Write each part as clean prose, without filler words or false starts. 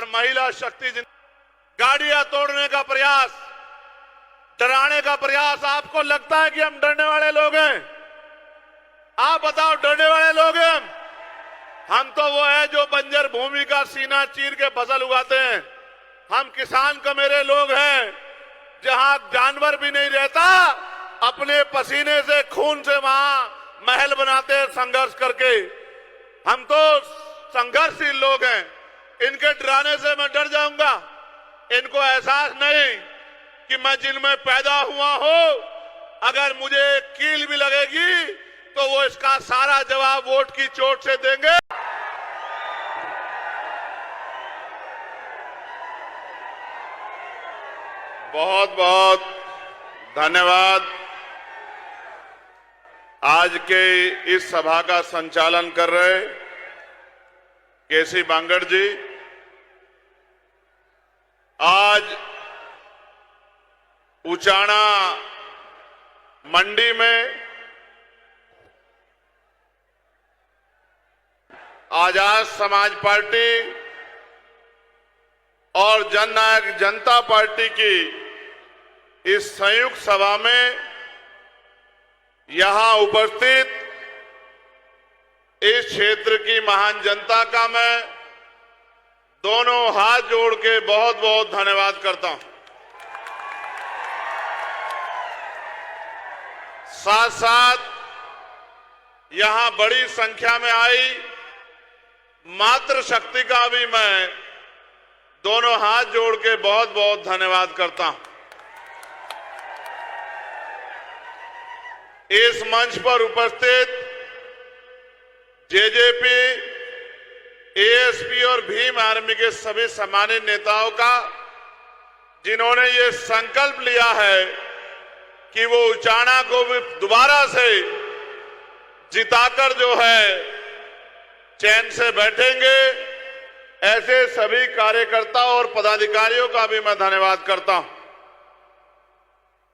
और महिला शक्ति गाड़ियां तोड़ने का प्रयास, डराने का प्रयास। आपको लगता है कि हम डरने वाले लोग हैं? आप बताओ, डरने वाले लोग हैं हम तो वो है जो बंजर भूमि का सीना चीर के फसल उगाते हैं। हम किसान कमेरे लोग हैं, जहां जानवर भी नहीं रहता, अपने पसीने से खून से वहां महल बनाते हैं संघर्ष करके। हम तो संघर्षशील लोग हैं। इनके डराने से मैं डर जाऊंगा? इनको एहसास नहीं कि मैं जिनमें पैदा हुआ हूं, अगर मुझे कील भी लगेगी तो वो इसका सारा जवाब वोट की चोट से देंगे। बहुत बहुत धन्यवाद। आज के इस सभा का संचालन कर रहे केसी बांगड़ जी। आज उचाना मंडी में आजाद समाज पार्टी और जननायक जनता पार्टी की इस संयुक्त सभा में यहां उपस्थित इस क्षेत्र की महान जनता का मैं दोनों हाथ जोड़ के बहुत बहुत धन्यवाद करता हूं। साथ साथ यहां बड़ी संख्या में आई मातृशक्ति का भी मैं दोनों हाथ जोड़ के बहुत बहुत धन्यवाद करता हूं। इस मंच पर उपस्थित जेजेपी, एएसपी और भीम आर्मी के सभी सम्मानित नेताओं का, जिन्होंने ये संकल्प लिया है कि वो उचाना को भी दोबारा से जिताकर जो है चैन से बैठेंगे, ऐसे सभी कार्यकर्ताओं और पदाधिकारियों का भी मैं धन्यवाद करता हूं।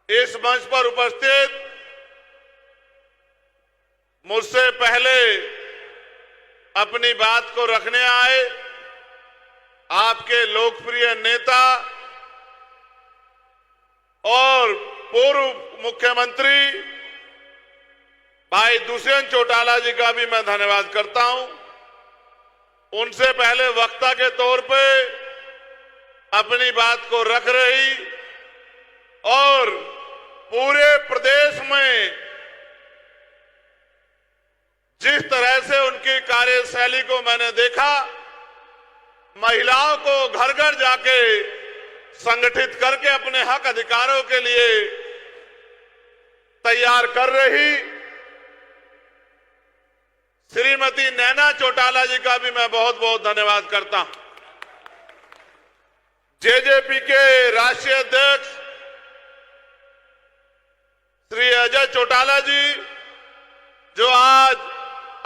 इस मंच पर उपस्थित मुझसे पहले अपनी बात को रखने आए आपके लोकप्रिय नेता और पूर्व मुख्यमंत्री भाई दुष्यंत चौटाला जी का भी मैं धन्यवाद करता हूं। उनसे पहले वक्ता के तौर पे अपनी बात को रख रही और पूरे प्रदेश में जिस तरह से उनकी कार्यशैली को मैंने देखा, महिलाओं को घर घर जाके संगठित करके अपने हक अधिकारों के लिए तैयार कर रही श्रीमती नैना चौटाला जी का भी मैं बहुत बहुत धन्यवाद करता हूं। जेजेपी के राष्ट्रीय अध्यक्ष श्री अजय चौटाला जी, जो आज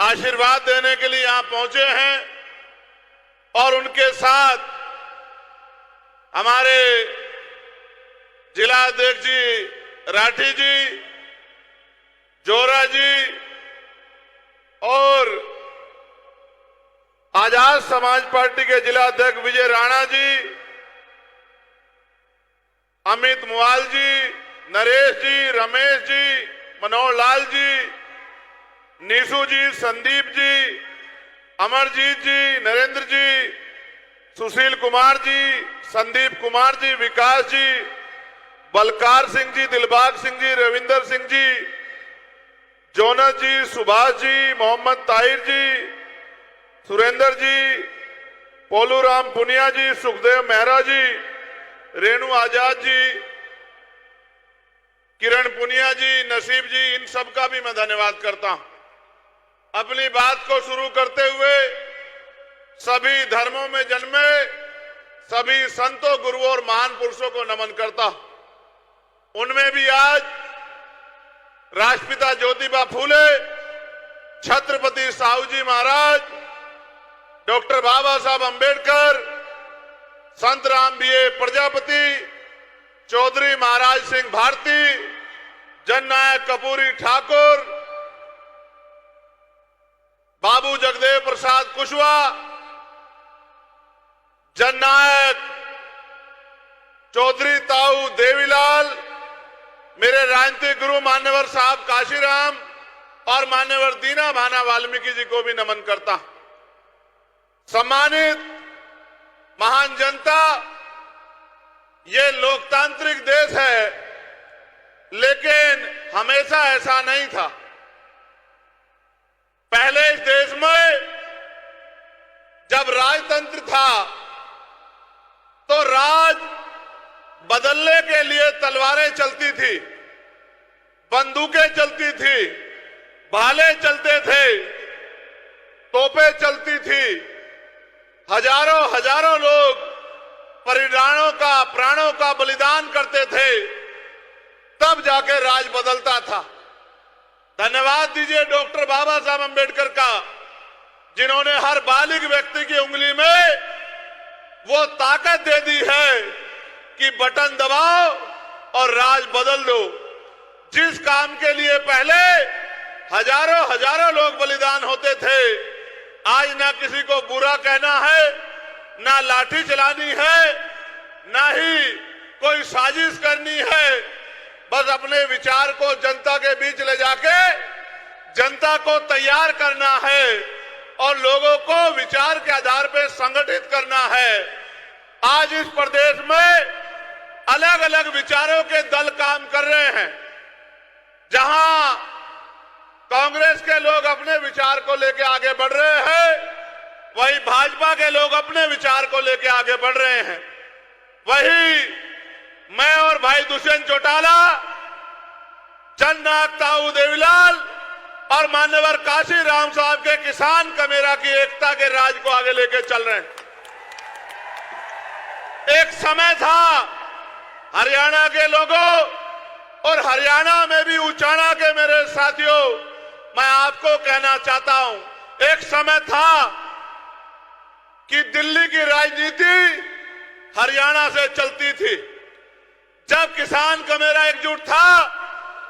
आशीर्वाद देने के लिए यहां पहुंचे हैं, और उनके साथ हमारे जिला अध्यक्ष जी राठी जी, जोरा जी और आजाद समाज पार्टी के जिला अध्यक्ष विजय राणा जी, अमित मुआल जी, नरेश जी, रमेश जी, मनोहर लाल जी, नीसू जी, संदीप जी, अमरजीत जी, नरेंद्र जी, सुशील कुमार जी, संदीप कुमार जी, विकास जी, बलकार सिंह जी, दिलबाग सिंह जी, रविंदर सिंह जी, जोनस जी, सुभाष जी, मोहम्मद ताहिर जी, सुरेंद्र जी, पोलूराम पुनिया जी, सुखदेव मेहरा जी, रेणु आजाद जी, किरण पुनिया जी, नसीब जी, इन सब का भी मैं धन्यवाद करता हूं। अपनी बात को शुरू करते हुए सभी धर्मों में जन्मे सभी संतों, गुरुओं और महान पुरुषों को नमन करता हूं। उनमें भी आज राष्ट्रपिता ज्योतिबा फूले, छत्रपति साहू जी महाराज, डॉक्टर बाबा साहब अंबेडकर, संत राम बीए प्रजापति, चौधरी महाराज सिंह भारती, जननायक कपूरी ठाकुर, बाबू जगदेव प्रसाद कुशवाहा, जननायक चौधरी ताऊ देवीलाल, मेरे राजनीतिक गुरु मान्यवर साहब काशीराम और मान्यवर दीना भाना वाल्मीकि जी को भी नमन करता। सम्मानित महान जनता, ये लोकतांत्रिक देश है, लेकिन हमेशा ऐसा नहीं था। पहले इस देश में जब राजतंत्र था तो राज बदलने के लिए तलवारें चलती थी, बंदूकें चलती थी, भाले चलते थे, तोपें चलती थी, हजारों हजारों लोग प्राणों का बलिदान करते थे, तब जाके राज बदलता था। धन्यवाद दीजिए डॉक्टर बाबा साहब अंबेडकर का, जिन्होंने हर बालिग व्यक्ति की उंगली में वो ताकत दे दी है कि बटन दबाओ और राज बदल दो। जिस काम के लिए पहले हजारों हजारों लोग बलिदान होते थे, आज ना किसी को बुरा कहना है, ना लाठी चलानी है, ना ही कोई साजिश करनी है। बस अपने विचार को जनता के बीच ले जाके जनता को तैयार करना है और लोगों को विचार के आधार पर संगठित करना है। आज इस प्रदेश में अलग अलग विचारों के दल काम कर रहे हैं। जहां कांग्रेस के लोग अपने विचार को लेकर आगे बढ़ रहे हैं, वहीं भाजपा के लोग अपने विचार को लेकर आगे बढ़ रहे हैं। वही मैं और भाई दुष्यंत चौटाला, जननायक ताऊ देवीलाल और मान्यवर काशीराम साहब के किसान कमेरा की एकता के राज को आगे लेकर चल रहे हैं। एक समय था हरियाणा के लोगों और हरियाणा में भी उचाना के मेरे साथियों, मैं आपको कहना चाहता हूं, एक समय था कि दिल्ली की राजनीति हरियाणा से चलती थी। जब किसान कमेरा एकजुट था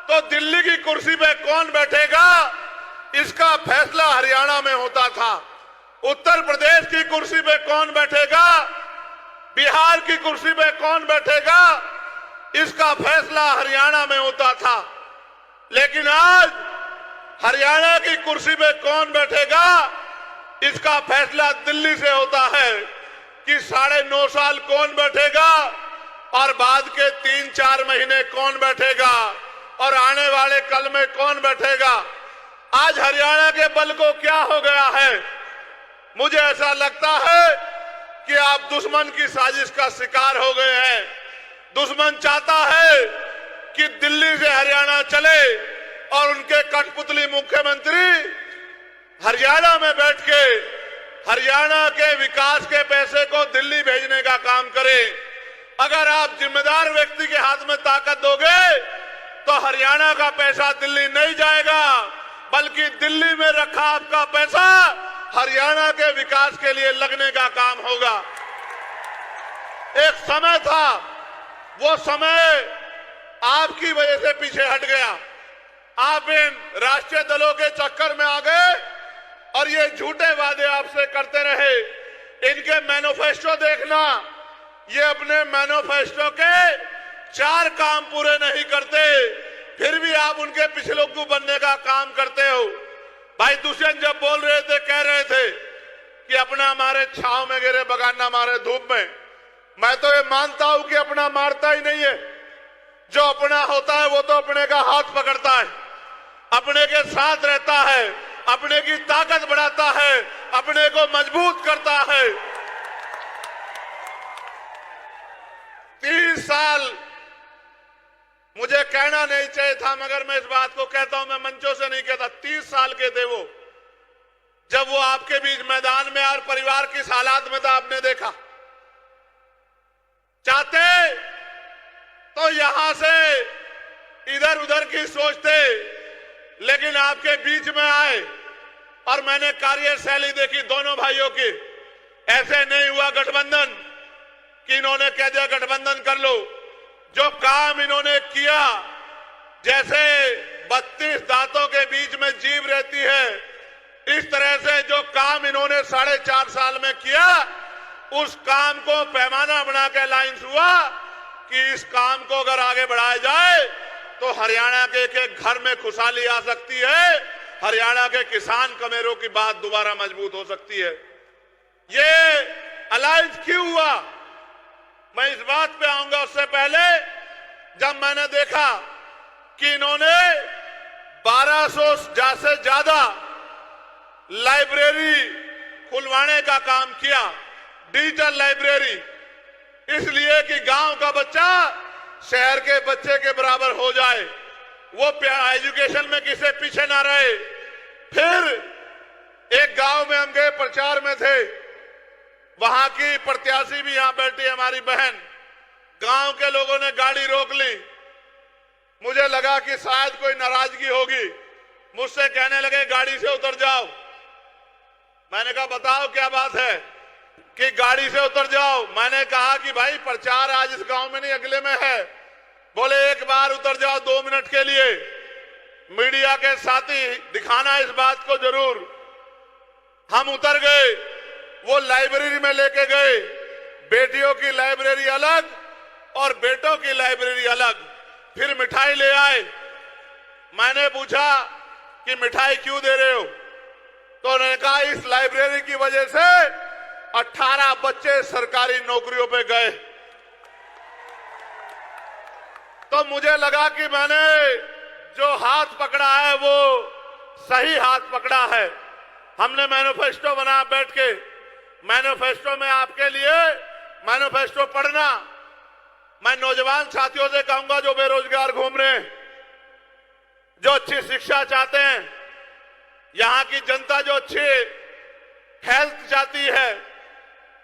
तो दिल्ली की कुर्सी पे कौन बैठेगा इसका फैसला हरियाणा में होता था। उत्तर प्रदेश की कुर्सी पे कौन बैठेगा, बिहार की कुर्सी पे कौन बैठेगा, इसका फैसला हरियाणा में होता था। लेकिन आज हरियाणा की कुर्सी पे कौन बैठेगा इसका फैसला दिल्ली से होता है कि 9.5 साल कौन बैठेगा और बाद के 3-4 महीने कौन बैठेगा और आने वाले कल में कौन बैठेगा। आज हरियाणा के बल को क्या हो गया है, मुझे ऐसा लगता है कि आप दुश्मन की साजिश का शिकार हो गए हैं। दुश्मन चाहता है कि दिल्ली से हरियाणा चले और उनके कठपुतली मुख्यमंत्री हरियाणा में बैठ के हरियाणा के विकास के पैसे को दिल्ली भेजने का काम करे। अगर आप जिम्मेदार व्यक्ति के हाथ में ताकत दोगे तो हरियाणा का पैसा दिल्ली नहीं जाएगा, बल्कि दिल्ली में रखा आपका पैसा हरियाणा के विकास के लिए लगने का काम होगा। एक समय था, वो समय आपकी वजह से पीछे हट गया। आप इन राष्ट्रीय दलों के चक्कर में आ गए और ये झूठे वादे आपसे करते रहे। इनके मैनिफेस्टो देखना, ये अपने मैनिफेस्टो के 4 काम पूरे नहीं करते, फिर भी आप उनके पिछलोग्गू बनने का काम करते हो। भाई दुष्यंत जब बोल रहे थे, कह रहे थे कि अपना मारे छांव में गिरे बगाना मारे धूप में। मैं तो ये मानता हूं कि अपना मारता ही नहीं है। जो अपना होता है वो तो अपने का हाथ पकड़ता है, अपने के साथ रहता है, अपने की ताकत बढ़ाता है, अपने को मजबूत करता है। 30 साल मुझे कहना नहीं चाहिए था, मगर मैं इस बात को कहता हूं, मैं मंचों से नहीं कहता। 30 साल के थे वो, जब वो आपके बीच मैदान में और परिवार किस हालात में था आपने देखा। चाहते तो यहां से इधर उधर की सोचते, लेकिन आपके बीच में आए और मैंने कार्यशैली देखी दोनों भाइयों की। ऐसे नहीं हुआ गठबंधन कि इन्होंने कह दिया गठबंधन कर लो। जो काम इन्होंने किया, जैसे 32 दांतों के बीच में जीभ रहती है, इस तरह से जो काम इन्होंने 4.5 साल में किया, उस काम को पैमाना बना के अलायंस हुआ कि इस काम को अगर आगे बढ़ाया जाए तो हरियाणा के एक घर में खुशहाली आ सकती है, हरियाणा के किसान कमेरों की बात दोबारा मजबूत हो सकती है। ये अलायंस क्यों हुआ, मैं इस बात पे आऊंगा। उससे पहले जब मैंने देखा कि इन्होंने 1200 से ज्यादा लाइब्रेरी खुलवाने का काम किया, डिजिटल लाइब्रेरी, इसलिए कि गांव का बच्चा शहर के बच्चे के बराबर हो जाए, वो एजुकेशन में किसी पीछे ना रहे। फिर एक गांव में हम गए, प्रचार में थे, वहां की प्रत्याशी भी यहां बैठी, हमारी बहन, गांव के लोगों ने गाड़ी रोक ली। मुझे लगा कि शायद कोई नाराजगी होगी, मुझसे कहने लगे गाड़ी से उतर जाओ। मैंने कहा बताओ क्या बात है कि गाड़ी से उतर जाओ। मैंने कहा कि भाई प्रचार आज इस गांव में नहीं अगले में है। बोले एक बार उतर जाओ 2 मिनट के लिए, मीडिया के साथी दिखाना इस बात को जरूर। हम उतर गए, वो लाइब्रेरी में लेके गए, बेटियों की लाइब्रेरी अलग और बेटों की लाइब्रेरी अलग। फिर मिठाई ले आए। मैंने पूछा कि मिठाई क्यों दे रहे हो, तो उन्होंने कहा इस लाइब्रेरी की वजह से 18 बच्चे सरकारी नौकरियों पे गए। तो मुझे लगा कि मैंने जो हाथ पकड़ा है वो सही हाथ पकड़ा है। हमने मैनिफेस्टो बनाया बैठ के। मैनिफेस्टो में आपके लिए मैनिफेस्टो पढ़ना। मैं नौजवान साथियों से कहूंगा जो बेरोजगार घूम रहे हैं, जो अच्छी शिक्षा चाहते हैं, यहां की जनता जो अच्छी हेल्थ चाहती है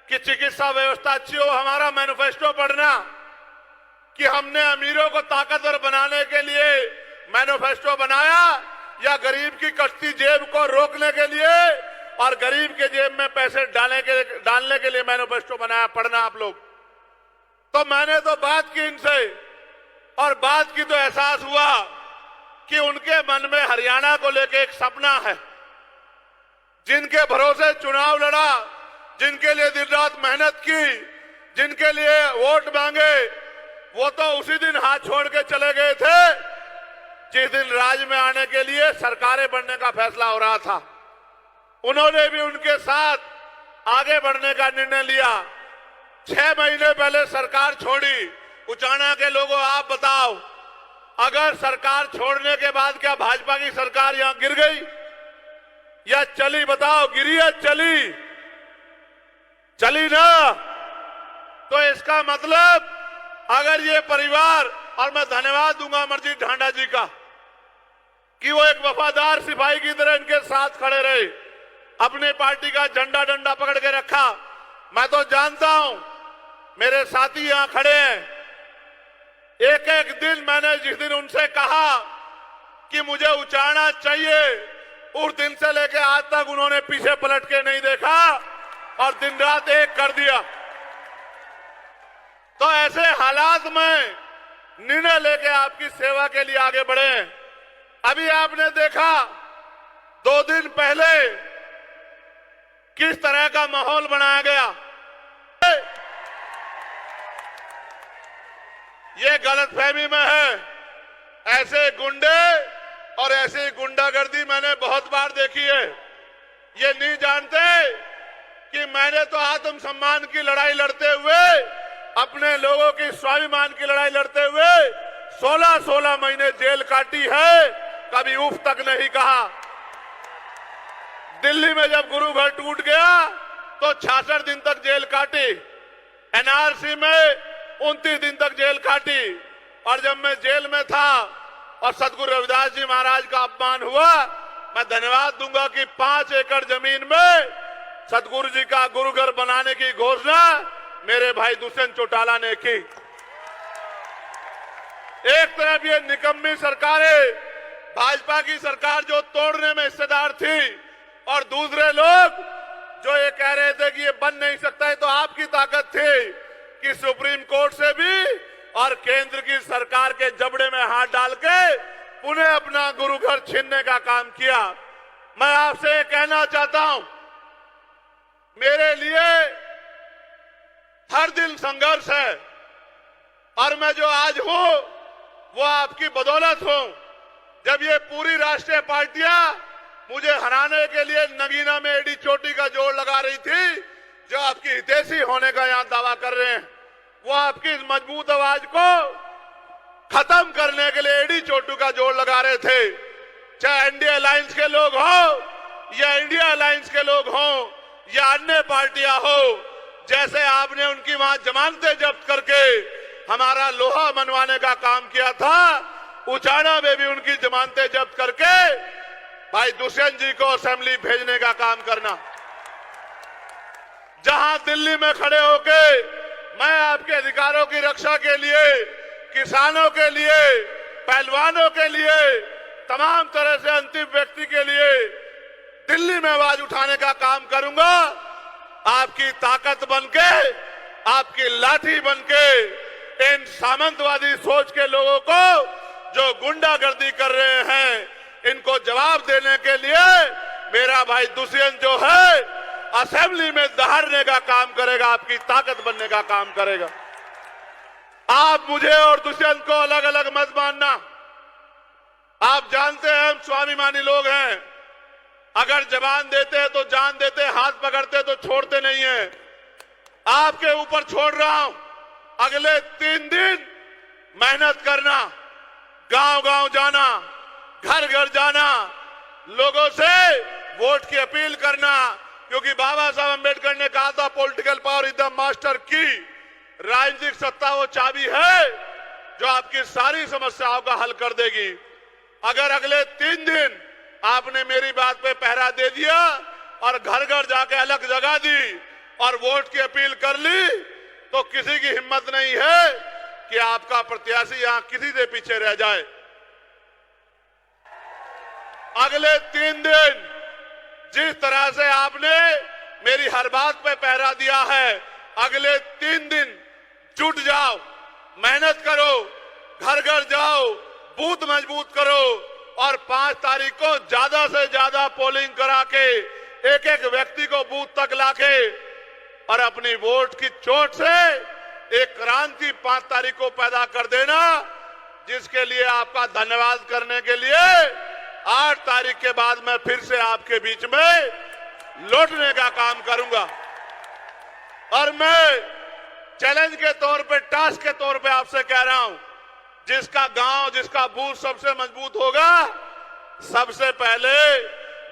कि चिकित्सा व्यवस्था अच्छी हो, हमारा मैनिफेस्टो पढ़ना कि हमने अमीरों को ताकतवर बनाने के लिए मैनिफेस्टो बनाया या गरीब की कटती जेब को रोकने के लिए और गरीब के जेब में पैसे डालने के लिए मैनिफेस्टो बनाया। पढ़ना आप लोग। तो मैंने तो बात की इनसे और बात की तो एहसास हुआ कि उनके मन में हरियाणा को लेकर एक सपना है। जिनके भरोसे चुनाव लड़ा, जिनके लिए दिन रात मेहनत की, जिनके लिए वोट मांगे, वो तो उसी दिन हाथ छोड़ के चले गए थे जिस दिन राज में आने के लिए सरकारें बनने का फैसला हो रहा था। उन्होंने भी उनके साथ आगे बढ़ने का निर्णय लिया। 6 महीने पहले सरकार छोड़ी। उचाना के लोगों आप बताओ, अगर सरकार छोड़ने के बाद क्या भाजपा की सरकार यहां गिर गई या चली? बताओ, गिरी या चली? चली ना। तो इसका मतलब अगर ये परिवार, और मैं धन्यवाद दूंगा अमरजीत ढांडा जी का कि वो एक वफादार सिपाही की तरह इनके साथ खड़े रहे, अपने पार्टी का झंडा डंडा पकड़ के रखा। मैं तो जानता हूं, मेरे साथी यहां खड़े हैं, एक एक दिन मैंने जिस दिन उनसे कहा कि मुझे उचाना चाहिए, उस दिन से लेकर आज तक उन्होंने पीछे पलट के नहीं देखा और दिन रात एक कर दिया। तो ऐसे हालात में निर्णय लेके आपकी सेवा के लिए आगे बढ़े। अभी आपने देखा 2 दिन पहले किस तरह का माहौल बनाया गया। ये गलतफहमी में है। ऐसे गुंडे और ऐसी गुंडागर्दी मैंने बहुत बार देखी है। ये नहीं जानते कि मैंने तो आत्मसम्मान की लड़ाई लड़ते हुए, अपने लोगों की स्वाभिमान की लड़ाई लड़ते हुए 16-16 महीने जेल काटी है, कभी उफ तक नहीं कहा। दिल्ली में जब गुरु घर टूट गया तो 66 दिन तक जेल काटी। एनआरसी में 29 दिन तक जेल काटी। और जब मैं जेल में था और सदगुरु रविदास जी महाराज का अपमान हुआ, मैं धन्यवाद दूंगा कि 5 एकड़ जमीन में सदगुरु जी का गुरु घर बनाने की घोषणा मेरे भाई दुष्यंत चौटाला ने की। एक तरफ ये निकम्मी सरकारें, भाजपा की सरकार जो तोड़ने में हिस्सेदार थी, और दूसरे लोग जो ये कह रहे थे कि ये बन नहीं सकता है, तो आपकी ताकत थी कि सुप्रीम कोर्ट से भी और केंद्र की सरकार के जबड़े में हाथ डाल के उन्हें अपना गुरु घर छीनने का काम किया। मैं आपसे कहना चाहता हूं, मेरे लिए हर दिन संघर्ष है और मैं जो आज हूं वो आपकी बदौलत हूं। जब ये पूरी राष्ट्रीय पार्टियां मुझे हराने के लिए नगीना में एडी चोटी का जोड़ लगा रही थी, जो आपकी हितैषी होने का यहां दावा कर रहे हैं, वो आपकी इस मजबूत आवाज को खत्म करने के लिए एडी चोटू का जोड़ लगा रहे थे। चाहे एनडीए अलायंस के लोग हो या इंडिया अलायंस के लोग हो या अन्य पार्टियां हो, जैसे आपने उनकी वहां जमानतें जब्त करके हमारा लोहा मनवाने का काम किया था, उचाना में भी उनकी जमानतें जब्त करके भाई दुष्यंत जी को असेंबली भेजने का काम करना। जहां दिल्ली में खड़े होके मैं आपके अधिकारों की रक्षा के लिए, किसानों के लिए, पहलवानों के लिए, तमाम तरह से अंतिम व्यक्ति के लिए दिल्ली में आवाज उठाने का काम करूंगा, आपकी ताकत बनके, आपकी लाठी बनके इन सामंतवादी सोच के लोगों को जो गुंडागर्दी कर रहे हैं, इनको जवाब देने के लिए मेरा भाई दुष्यंत जो है असेंबली में दहाड़ने का काम करेगा, आपकी ताकत बनने का काम करेगा। आप मुझे और दुष्यंत को अलग अलग मत मानना। आप जानते हैं हम स्वाभिमानी लोग हैं, अगर जबान देते हैं तो जान देते, हाथ पकड़ते तो छोड़ते नहीं है। आपके ऊपर छोड़ रहा हूं, अगले 3 दिन मेहनत करना, गांव गांव जाना, घर घर जाना, लोगों से वोट की अपील करना, क्योंकि बाबा साहब अंबेडकर ने कहा था political power is the master की, राजनीतिक सत्ता वो चाबी है जो आपकी सारी समस्याओं का हल कर देगी। अगर अगले 3 दिन आपने मेरी बात पे पहरा दे दिया और घर घर जाके अलग जगह दी और वोट की अपील कर ली, तो किसी की हिम्मत नहीं है कि आपका प्रत्याशी यहां किसी से पीछे रह जाए। अगले 3 दिन जिस तरह से आपने मेरी हर बात पे पहरा दिया है, अगले 3 दिन जुट जाओ, मेहनत करो, घर घर जाओ, बूथ मजबूत करो और 5 तारीख को ज्यादा से ज्यादा पोलिंग करा के एक एक व्यक्ति को बूथ तक लाके और अपनी वोट की चोट से एक क्रांति 5 तारीख को पैदा कर देना, जिसके लिए आपका धन्यवाद करने के लिए 8 तारीख के बाद मैं फिर से आपके बीच में लौटने का काम करूंगा। और मैं चैलेंज के तौर पे, टास्क के तौर पे आपसे कह रहा हूं, जिसका गांव, जिसका बूथ सबसे मजबूत होगा, सबसे पहले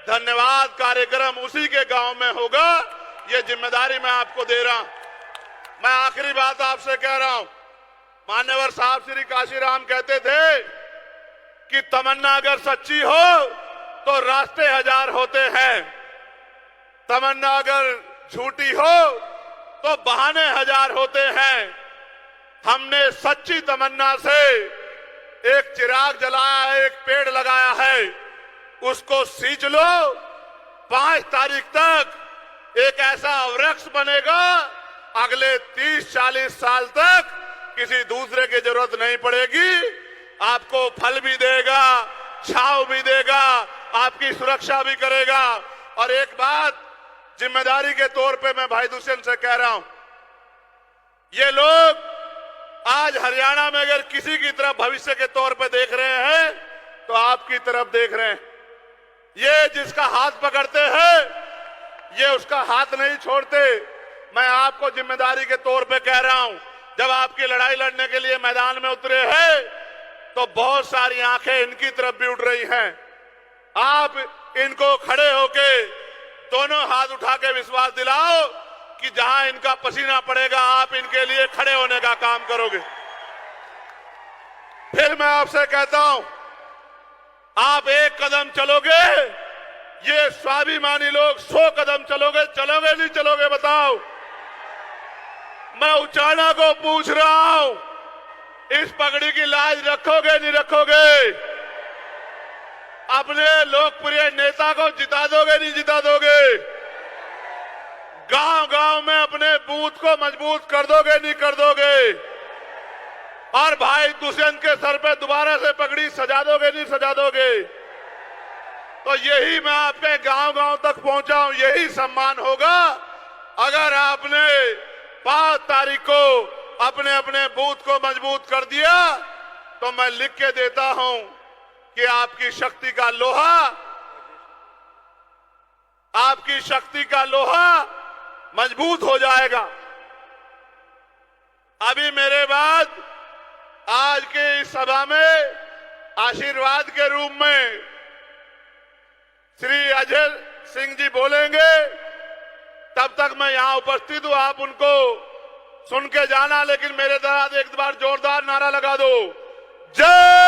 धन्यवाद कार्यक्रम उसी के गांव में होगा। ये जिम्मेदारी मैं आपको दे रहा हूं। मैं आखिरी बात आपसे कह रहा हूं, मान्यवर साहब श्री काशीराम कहते थे कि तमन्ना अगर सच्ची हो तो रास्ते 1000 होते हैं, तमन्ना अगर झूठी हो तो बहाने 1000 होते हैं। हमने सच्ची तमन्ना से एक चिराग जलाया है, एक पेड़ लगाया है, उसको सींच लो। 5 तारीख तक एक ऐसा वृक्ष बनेगा, अगले 30-40 साल तक किसी दूसरे की जरूरत नहीं पड़ेगी, आपको फल भी देगा, छांव भी देगा, आपकी सुरक्षा भी करेगा। और एक बात जिम्मेदारी के तौर पे मैं भाई दुष्यंत से कह रहा हूं, ये लोग आज हरियाणा में अगर किसी की तरफ भविष्य के तौर पे देख रहे हैं तो आपकी तरफ देख रहे हैं। ये जिसका हाथ पकड़ते हैं, ये उसका हाथ नहीं छोड़ते। मैं आपको जिम्मेदारी के तौर पे कह रहा हूं, जब आपकी लड़ाई लड़ने के लिए मैदान में उतरे हैं तो बहुत सारी आंखें इनकी तरफ भी उठ रही हैं। आप इनको खड़े होके दोनों हाथ उठा के विश्वास दिलाओ कि जहां इनका पसीना पड़ेगा आप इनके लिए खड़े होने का काम करोगे। फिर मैं आपसे कहता हूं, आप 1 कदम चलोगे, ये स्वाभिमानी लोग 100 कदम चलोगे। चलोगे नहीं चलोगे बताओ? मैं उचाना को पूछ रहा हूं, इस पगड़ी की लाज रखोगे नहीं रखोगे? अपने लोकप्रिय नेता को जिता दोगे नहीं जिता दोगे? गांव गांव में अपने बूथ को मजबूत कर दोगे नहीं कर दोगे? और भाई दुष्यंत के सर पे दोबारा से पगड़ी सजा दोगे नहीं सजा दोगे? तो यही मैं आपके गांव गांव तक पहुंचा हूं, यही सम्मान होगा अगर आपने 5 तारीख को अपने अपने बूथ को मजबूत कर दिया तो मैं लिख के देता हूं कि आपकी शक्ति का लोहा, आपकी शक्ति का लोहा मजबूत हो जाएगा। अभी मेरे बाद आज के इस सभा में आशीर्वाद के रूप में श्री अजय सिंह जी बोलेंगे, तब तक मैं यहां उपस्थित हूं। आप उनको सुन के जाना, लेकिन मेरे तरह एक बार जोरदार नारा लगा दो, जय